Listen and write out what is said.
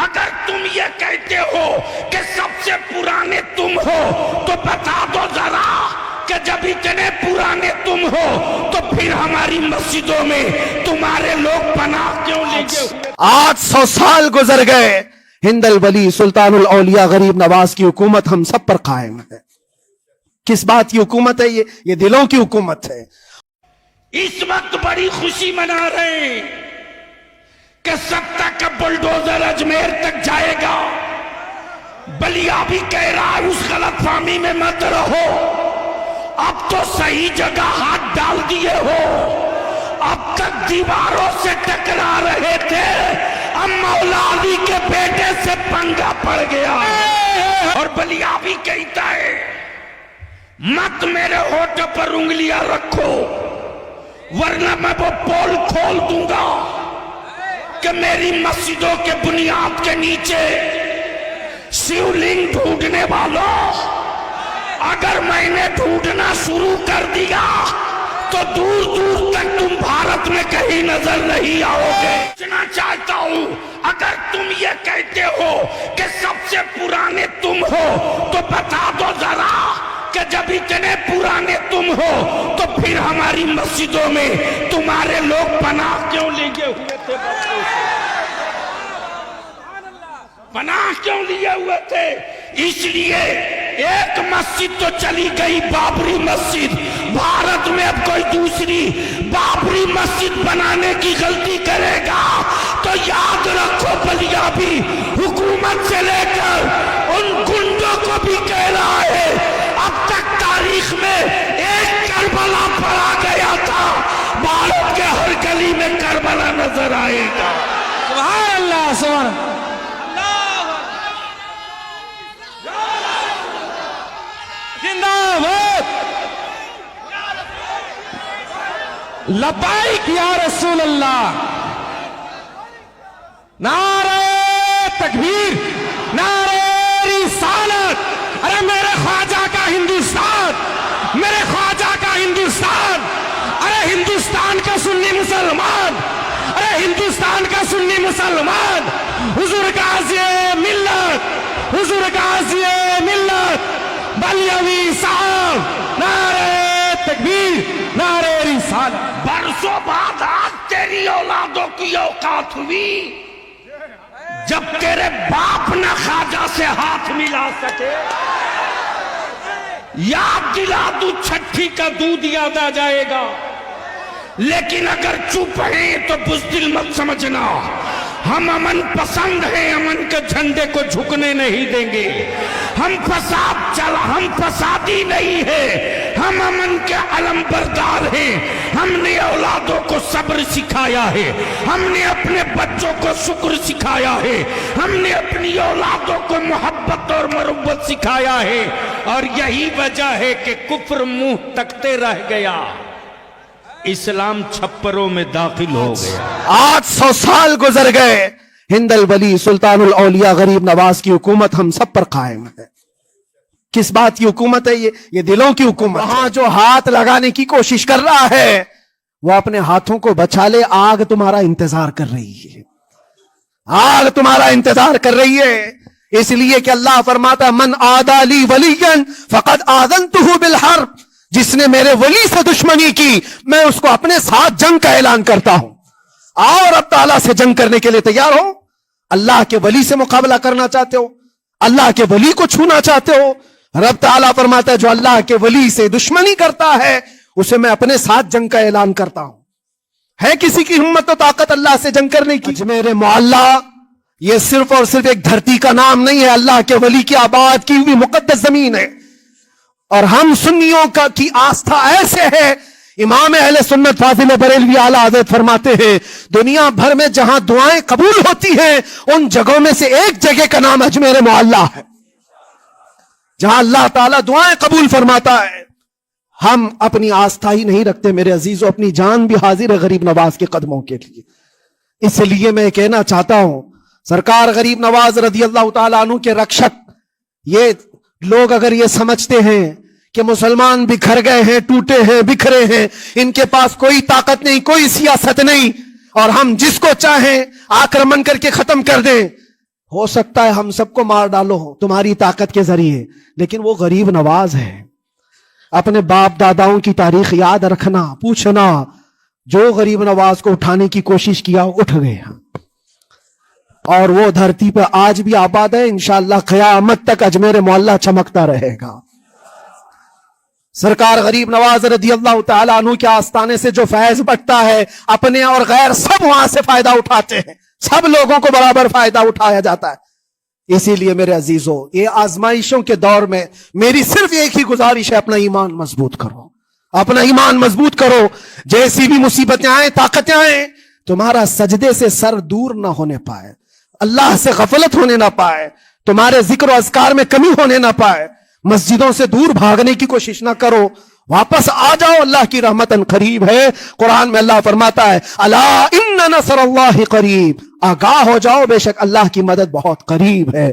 اگر تم یہ کہتے ہو کہ سب سے پرانے تم ہو تو بتا دو ذرا کہ جب اتنے پرانے تم ہو تو پھر ہماری مسجدوں میں تمہارے لوگ پناہ کیوں لے گئے؟ 800 سال گزر گئے، ہند الولی سلطان الاولیاء غریب نواز کی حکومت ہم سب پر قائم ہے۔ کس بات کی حکومت ہے یہ دلوں کی حکومت ہے۔ اس وقت بڑی خوشی منا رہے ہیں کہ سطح کا بلڈوزر اجمیر تک جائے گا۔ بلیا بھی کہہ رہا ہے اس غلط فہمی میں مت رہو، اب تو صحیح جگہ ہاتھ ڈال دیے ہو، اب تک دیواروں سے ٹکرا رہے تھے، اب مولا علی کے بیٹے سے پنگا پڑ گیا۔ اور بلیا بھی کہتا ہے مت میرے ہونٹ پر انگلیاں رکھو ورنہ میں وہ پول کھول دوں گا کہ میری مسجدوں کے بنیاد کے نیچے شیولنگ ڈھونڈنے والوں، اگر میں نے ڈھونڈنا شروع کر دیا تو دور دور تک تم بھارت میں کہیں نظر نہیں آؤ گے۔ پوچھنا چاہتا ہوں اگر تم یہ کہتے ہو کہ سب سے پرانے تم ہو تو بتا دو ذرا کہ جب اتنے پرانے تم ہو تو پھر ہماری مسجدوں میں تمہارے لوگ پناہ کیوں لے گئے ہوئے تھے؟ پناہ کیوں لیے ہوئے تھے؟ اس لیے ایک مسجد تو چلی گئی بابری مسجد، بھارت میں اب کوئی دوسری بابری مسجد بنانے کی غلطی کرے گا تو یاد رکھو بلیا بھی حکومت سے لے کر ان گنڈوں کو بھی کہہ رہا ہے اب تک تاریخ میں ایک کربلا پڑا گیا تھا، بھارت کے ہر گلی میں کربلا نظر آئے گا۔ سبحان اللہ، سبحان اللہ۔ زندہ باد، لبیک یا رسول اللہ، نعرہ تکبیر، نعرہ رسالت۔ ارے میرے خواجہ کا ہندوستان، میرے خواجہ کا ہندوستان، ارے ہندوستان کا سنی مسلمان، ارے ہندوستان کا سنی مسلمان، حضور غازی ملت، حضور غازی ملت بلیوی صاحب، نعرہ تکبیر، نعرہ رسالت۔ برسوں بعد آج تیری اولادوں کی اوقات ہوئی جب تیرے باپ نہ خواجہ سے ہاتھ ملا سکے۔ یاد دلا دو چھٹی کا دودھ یاد آ جائے گا، لیکن اگر چپ ہیں تو بزدل مت سمجھنا، ہم امن پسند ہیں، امن کے جھنڈے کو جھکنے نہیں دیں گے۔ ہم فسادی نہیں ہے، ہم امن کے علم بردار ہیں۔ ہم نے اولادوں کو صبر سکھایا ہے، ہم نے اپنے بچوں کو شکر سکھایا ہے، ہم نے اپنی اولادوں کو محبت اور مربت سکھایا ہے، اور یہی وجہ ہے کہ کفر منہ تکتے رہ گیا، اسلام چھپروں میں داخل ہو گیا۔ 800 سال گزر گئے، ہند الولی سلطان الاولیاء غریب نواز کی حکومت ہم سب پر قائم ہے۔ کس بات کی حکومت ہے یہ دلوں کی حکومت۔ وہاں جو ہاتھ لگانے کی کوشش کر رہا ہے وہ اپنے ہاتھوں کو بچا لے، آگ تمہارا انتظار کر رہی ہے، آگ تمہارا انتظار کر رہی ہے۔ اس لیے کہ اللہ فرماتا ہے من عادی لی ولیا فقد آذنتہ بالحرب، جس نے میرے ولی سے دشمنی کی میں اس کو اپنے ساتھ جنگ کا اعلان کرتا ہوں۔ اور اب تعالیٰ سے جنگ کرنے کے لیے تیار ہو؟ اللہ کے ولی سے مقابلہ کرنا چاہتے ہو؟ اللہ کے ولی کو چھونا چاہتے ہو؟ رب تعالیٰ فرماتا ہے جو اللہ کے ولی سے دشمنی کرتا ہے اسے میں اپنے ساتھ جنگ کا اعلان کرتا ہوں۔ ہے کسی کی ہمت و طاقت اللہ سے جنگ کرنے کی؟ اجمیر معلیٰ یہ صرف اور صرف ایک دھرتی کا نام نہیں ہے، اللہ کے ولی کی آباد کی ہوئی مقدس زمین ہے۔ اور ہم سنیوں کی آستھا ایسے ہے، امام اہل سنت فاضل بریلوی اعلیٰ حضرت فرماتے ہیں دنیا بھر میں جہاں دعائیں قبول ہوتی ہیں ان جگہوں میں سے ایک جگہ کا نام اجمیر معلیٰ ہے، جہاں اللہ تعالیٰ دعائیں قبول فرماتا ہے۔ ہم اپنی آستھا ہی نہیں رکھتے میرے عزیزوں، اپنی جان بھی حاضر ہے غریب نواز کے قدموں کے لیے۔ اس لیے میں کہنا چاہتا ہوں سرکار غریب نواز رضی اللہ تعالیٰ عنہ کے رکشک، یہ لوگ اگر یہ سمجھتے ہیں کہ مسلمان بکھر گئے ہیں، ٹوٹے ہیں، بکھرے ہیں، ان کے پاس کوئی طاقت نہیں، کوئی سیاست نہیں، اور ہم جس کو چاہیں آکرمن کر کے ختم کر دیں، ہو سکتا ہے ہم سب کو مار ڈالو تمہاری طاقت کے ذریعے، لیکن وہ غریب نواز ہے. اپنے باپ داداؤں کی تاریخ یاد رکھنا، پوچھنا، جو غریب نواز کو اٹھانے کی کوشش کیا اٹھ گئے، اور وہ دھرتی پہ آج بھی آباد ہے. انشاءاللہ قیامت تک اجمیر معلیٰ چمکتا رہے گا. سرکار غریب نواز رضی اللہ تعالیٰ عنہ کے آستانے سے جو فیض بٹتا ہے، اپنے اور غیر سب وہاں سے فائدہ اٹھاتے ہیں، سب لوگوں کو برابر فائدہ اٹھایا جاتا ہے. اسی لیے میرے عزیزوں، یہ آزمائشوں کے دور میں میری صرف ایک ہی گزارش ہے، اپنا ایمان مضبوط کرو، اپنا ایمان مضبوط کرو. جیسی بھی مصیبتیں آئیں، طاقتیں آئیں، تمہارا سجدے سے سر دور نہ ہونے پائے، اللہ سے غفلت ہونے نہ پائے، تمہارے ذکر و اذکار میں کمی ہونے نہ پائے. مسجدوں سے دور بھاگنے کی کوشش نہ کرو، واپس آ جاؤ، اللہ کی رحمت قریب ہے. قرآن میں اللہ فرماتا ہے الا ان نصر اللہ قریب، آگاہ ہو جاؤ، بے شک اللہ کی مدد بہت قریب ہے.